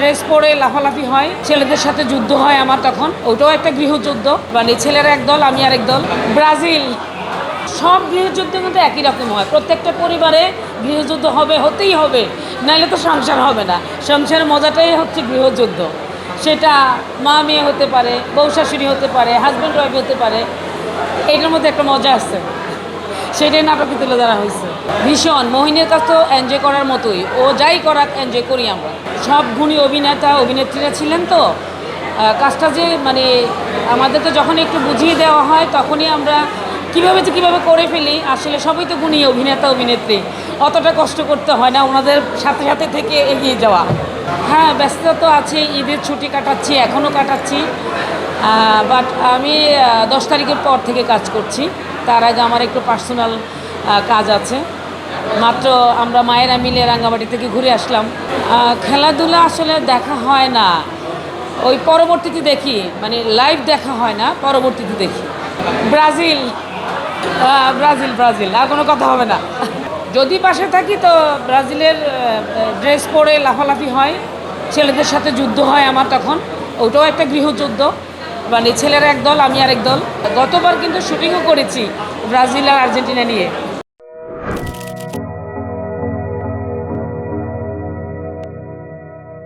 Dress পরে লাফালাফি হয়, ছেলেদের সাথে যুদ্ধ হয় আমার তখন, ওটাও একটা গৃহযুদ্ধ, মানে ছেলেরা একদল আমি আরেক দল। ব্রাজিল। সব গৃহযুদ্ধ কিন্তু একই রকম হয়, প্রত্যেকটা পরিবারে গৃহযুদ্ধ হতেই হবে, নাহলে তো সংসার হবে না। সংসারের মজাটাই হচ্ছে গৃহযুদ্ধ। সেটা মা মেয়ে হতে পারে, বউ শাশুড়ি হতে পারে, হাজব্যান্ড ওয়াইফ হতে পারে, এটার মধ্যে একটা মজা আছে, সেটাই নাটকে তুলে ধরা হয়েছে। ভীষণ মোহিনীর কাছে তো এনজয় করার মতোই, ও যাই করাক এনজয় করি আমরা। সব গুণী অভিনেতা অভিনেত্রীরা ছিলেন তো, কাজটা যে মানে আমাদেরকে যখন একটু বুঝিয়ে দেওয়া হয় তখনই আমরা কীভাবে করে ফেলি। আসলে সবই তো গুণী অভিনেতা অভিনেত্রী, অতটা কষ্ট করতে হয় না, ওনাদের সাথে সাথে থেকে এগিয়ে যাওয়া। হ্যাঁ, ব্যস্ততা তো আছে, ঈদের ছুটি কাটাচ্ছি, এখনও কাটাচ্ছি, বাট আমি 10 তারিখের পর থেকে কাজ করছি। তার আগে আমার একটু পার্সোনাল কাজ আছে। মাত্র আমরা মায়েরা মিলে রাঙ্গামাটি থেকে ঘুরে আসলাম। খেলাধুলা আসলে দেখা হয় না, ওই পরবর্তীতে দেখি, মানে লাইভ দেখা হয় না, পরবর্তীতে দেখি। ব্রাজিল। ব্রাজিল ব্রাজিল, আর কোনো কথা হবে না। যদি পাশে থাকি তো ব্রাজিলের ড্রেস পরে লাফালাফি হয়, ছেলেদের সাথে যুদ্ধ হয় আমার তখন, ওটাও একটা গৃহযুদ্ধ, মানে ছেলেরা একদল আমি আরেক দল। গতবার কিন্তু শুটিংও করেছি ব্রাজিল আর আর্জেন্টিনা নিয়ে।